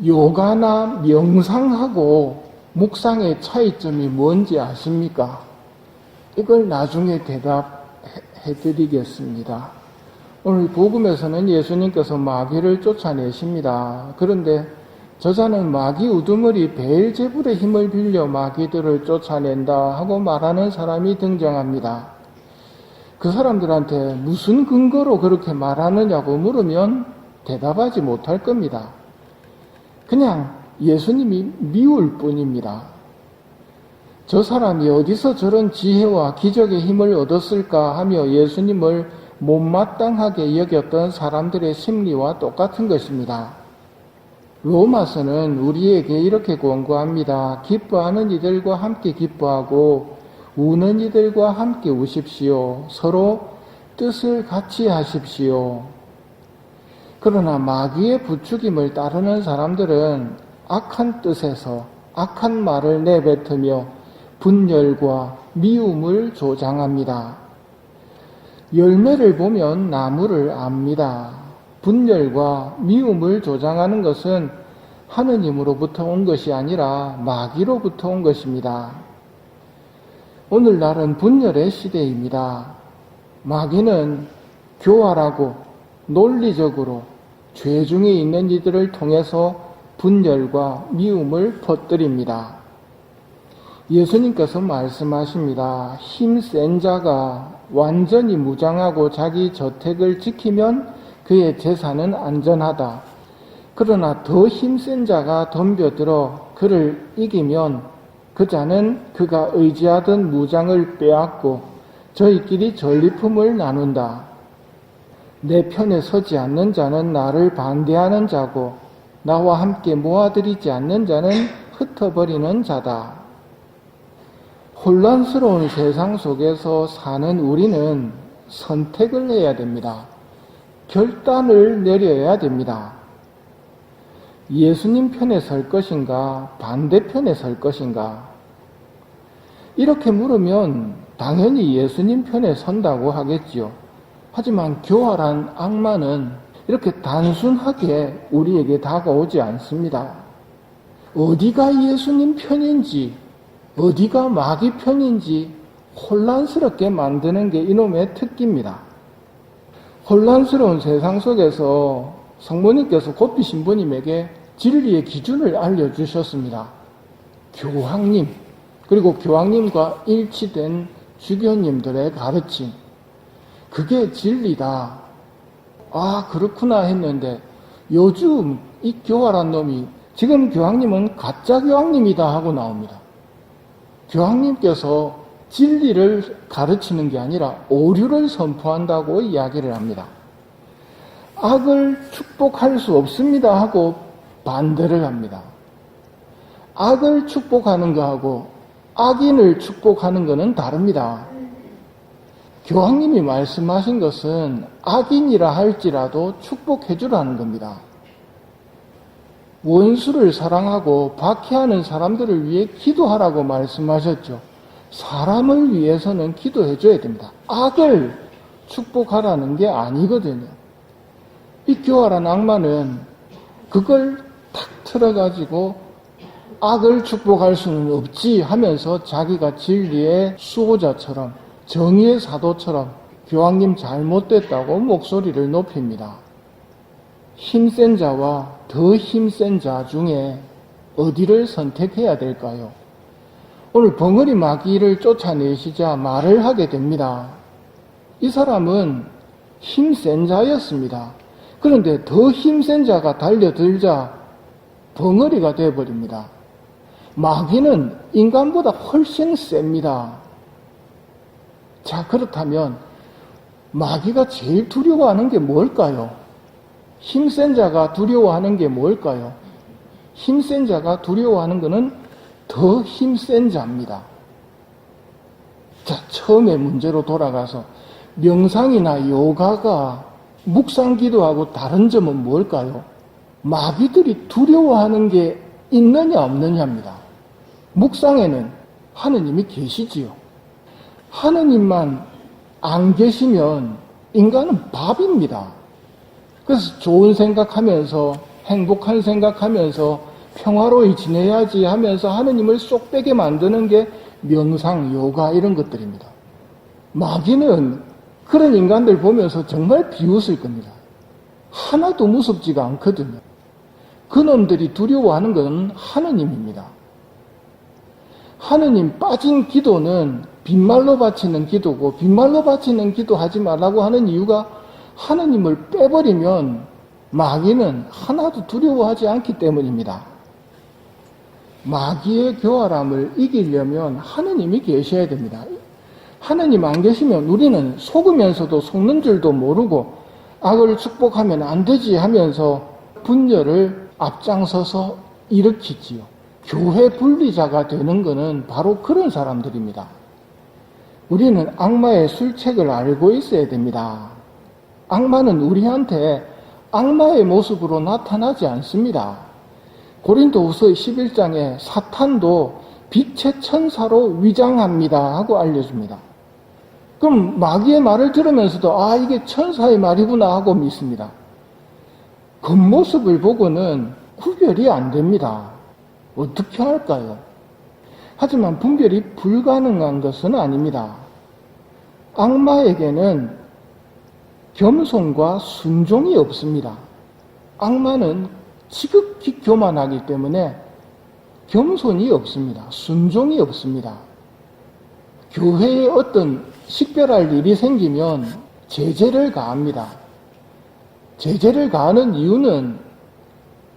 요가나 명상하고 묵상의 차이점이 뭔지 아십니까? 이걸 나중에 대답해 드리겠습니다. 오늘 복음에서는 예수님께서 마귀를 쫓아내십니다. 그런데 저자는 마귀 우두머리 베엘제불의 힘을 빌려 마귀들을 쫓아낸다 하고 말하는 사람이 등장합니다. 그 사람들한테 무슨 근거로 그렇게 말하느냐고 물으면 대답하지 못할 겁니다. 그냥 예수님이 미울 뿐입니다. 저 사람이 어디서 저런 지혜와 기적의 힘을 얻었을까 하며 예수님을 못마땅하게 여겼던 사람들의 심리와 똑같은 것입니다. 로마서는 우리에게 이렇게 권고합니다. 기뻐하는 이들과 함께 기뻐하고 우는 이들과 함께 우십시오. 서로 뜻을 같이 하십시오. 그러나 마귀의 부추김을 따르는 사람들은 악한 뜻에서 악한 말을 내뱉으며 분열과 미움을 조장합니다. 열매를 보면 나무를 압니다. 분열과 미움을 조장하는 것은 하느님으로부터 온 것이 아니라 마귀로부터 온 것입니다. 오늘날은 분열의 시대입니다. 마귀는 교활하고 논리적으로 죄 중에 있는 이들을 통해서 분열과 미움을 퍼뜨립니다. 예수님께서 말씀하십니다. 힘센 자가 완전히 무장하고 자기 저택을 지키면 그의 재산은 안전하다. 그러나 더 힘센 자가 덤벼들어 그를 이기면 그 자는 그가 의지하던 무장을 빼앗고 저희끼리 전리품을 나눈다. 내 편에 서지 않는 자는 나를 반대하는 자고 나와 함께 모아들이지 않는 자는 흩어버리는 자다. 혼란스러운 세상 속에서 사는 우리는 선택을 해야 됩니다. 결단을 내려야 됩니다. 예수님 편에 설 것인가, 반대편에 설 것인가? 이렇게 물으면 당연히 예수님 편에 선다고 하겠지요. 하지만 교활한 악마는 이렇게 단순하게 우리에게 다가오지 않습니다. 어디가 예수님 편인지, 어디가 마귀 편인지 혼란스럽게 만드는 게 이놈의 특기입니다. 혼란스러운 세상 속에서 성모님께서 고삐 신부님에게 진리의 기준을 알려주셨습니다. 교황님, 그리고 교황님과 일치된 주교님들의 가르침, 그게 진리다. 아, 그렇구나 했는데 요즘 이 교활한 놈이 지금 교황님은 가짜 교황님이다 하고 나옵니다. 교황님께서 진리를 가르치는 게 아니라 오류를 선포한다고 이야기를 합니다. 악을 축복할 수 없습니다 하고 반대를 합니다. 악을 축복하는 거하고 악인을 축복하는 것은 다릅니다. 교황님이 말씀하신 것은 악인이라 할지라도 축복해 주라는 겁니다. 원수를 사랑하고 박해하는 사람들을 위해 기도하라고 말씀하셨죠. 사람을 위해서는 기도해 줘야 됩니다. 악을 축복하라는 게 아니거든요. 이 교활한 악마는 그걸 탁 틀어가지고 악을 축복할 수는 없지 하면서 자기가 진리의 수호자처럼 정의의 사도처럼 교황님 잘못됐다고 목소리를 높입니다. 힘센 자와 더 힘센 자 중에 어디를 선택해야 될까요? 오늘 벙어리 마귀를 쫓아내시자 말을 하게 됩니다. 이 사람은 힘센 자였습니다. 그런데 더 힘센 자가 달려들자 벙어리가 되어버립니다. 마귀는 인간보다 훨씬 셉니다. 자, 그렇다면 마귀가 제일 두려워하는 게 뭘까요? 힘센 자가 두려워하는 게 뭘까요? 힘센 자가 두려워하는 것은 더 힘센 자입니다. 자, 처음에 문제로 돌아가서 명상이나 요가가 묵상 기도하고 다른 점은 뭘까요? 마귀들이 두려워하는 게 있느냐 없느냐입니다. 묵상에는 하느님이 계시지요. 하느님만 안 계시면 인간은 밥입니다. 그래서 좋은 생각하면서 행복한 생각하면서 평화로이 지내야지 하면서 하느님을 쏙 빼게 만드는 게 명상, 요가 이런 것들입니다. 마귀는 그런 인간들 보면서 정말 비웃을 겁니다. 하나도 무섭지가 않거든요. 그놈들이 두려워하는 것은 하느님입니다. 하느님 빠진 기도는 빈말로 바치는 기도고, 빈말로 바치는 기도 하지 말라고 하는 이유가 하느님을 빼버리면 마귀는 하나도 두려워하지 않기 때문입니다. 마귀의 교활함을 이기려면 하느님이 계셔야 됩니다. 하느님 안 계시면 우리는 속으면서도 속는 줄도 모르고 악을 축복하면 안 되지 하면서 분열을 앞장서서 일으키지요. 교회 분리자가 되는 것은 바로 그런 사람들입니다. 우리는 악마의 술책을 알고 있어야 됩니다. 악마는 우리한테 악마의 모습으로 나타나지 않습니다. 고린도후서 11장에 사탄도 빛의 천사로 위장합니다 하고 알려줍니다. 그럼 마귀의 말을 들으면서도 아, 이게 천사의 말이구나 하고 믿습니다. 겉모습을 보고는 구별이 안 됩니다. 어떻게 할까요? 하지만 분별이 불가능한 것은 아닙니다. 악마에게는 겸손과 순종이 없습니다. 악마는 지극히 교만하기 때문에 겸손이 없습니다. 순종이 없습니다. 교회에 어떤 식별할 일이 생기면 제재를 가합니다. 제재를 가하는 이유는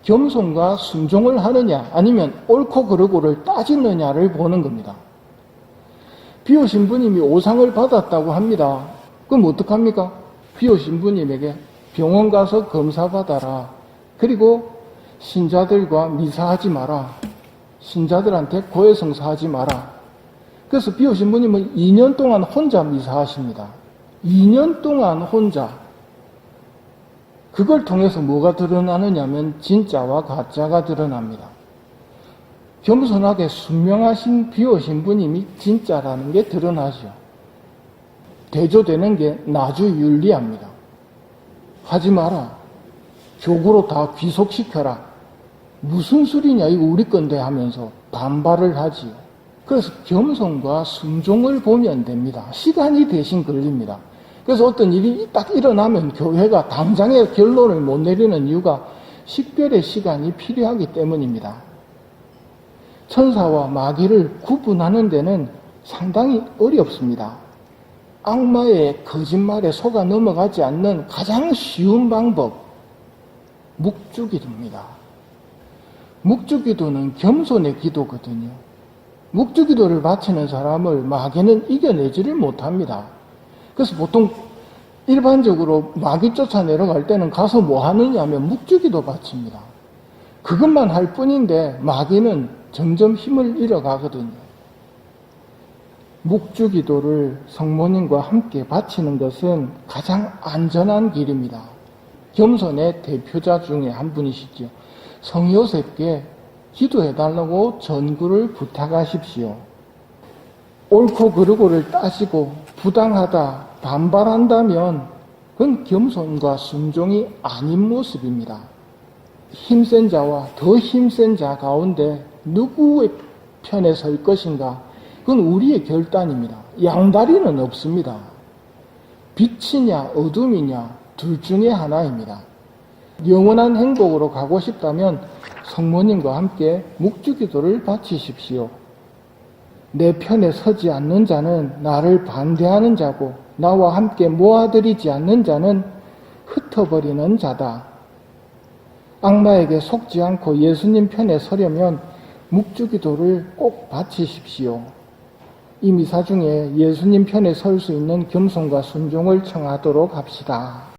겸손과 순종을 하느냐 아니면 옳고 그르고를 따지느냐를 보는 겁니다. 비호 신부님이 오상을 받았다고 합니다. 그럼 어떡합니까? 비호 신부님에게 병원 가서 검사받아라. 그리고 신자들과 미사하지 마라. 신자들한테 고해성사하지 마라. 그래서 비호 신부님은 2년 동안 혼자 미사하십니다. 2년 동안 혼자. 그걸 통해서 뭐가 드러나느냐면 진짜와 가짜가 드러납니다. 겸손하게 순명하신 비호 신부님이 진짜라는 게 드러나죠. 대조되는 게 나주윤리합니다. 하지 마라. 교구로 다 귀속시켜라. 무슨 소리냐 이거 우리 건데 하면서 반발을 하지요. 그래서 겸손과 순종을 보면 됩니다. 시간이 대신 걸립니다. 그래서 어떤 일이 딱 일어나면 교회가 당장의 결론을 못 내리는 이유가 식별의 시간이 필요하기 때문입니다. 천사와 마귀를 구분하는 데는 상당히 어렵습니다. 악마의 거짓말에 속아 넘어가지 않는 가장 쉬운 방법, 묵주기도입니다. 묵주기도는 겸손의 기도거든요. 묵주기도를 바치는 사람을 마귀는 이겨내지를 못합니다. 그래서 보통 일반적으로 마귀 쫓아 내려갈 때는 가서 뭐 하느냐 하면 묵주기도 바칩니다. 그것만 할 뿐인데 마귀는 점점 힘을 잃어가거든요. 묵주기도를 성모님과 함께 바치는 것은 가장 안전한 길입니다. 겸손의 대표자 중에 한 분이시죠. 성요셉께 기도해달라고 전구를 부탁하십시오. 옳고 그르고를 따지고 부당하다 반발한다면 그건 겸손과 순종이 아닌 모습입니다. 힘센 자와 더 힘센 자 가운데 누구의 편에 설 것인가? 그건 우리의 결단입니다. 양다리는 없습니다. 빛이냐 어둠이냐 둘 중에 하나입니다. 영원한 행복으로 가고 싶다면 성모님과 함께 묵주기도를 바치십시오. 내 편에 서지 않는 자는 나를 반대하는 자고 나와 함께 모아들이지 않는 자는 흩어버리는 자다. 악마에게 속지 않고 예수님 편에 서려면 묵주기도를 꼭 바치십시오. 이 미사 중에 예수님 편에 설 수 있는 겸손과 순종을 청하도록 합시다.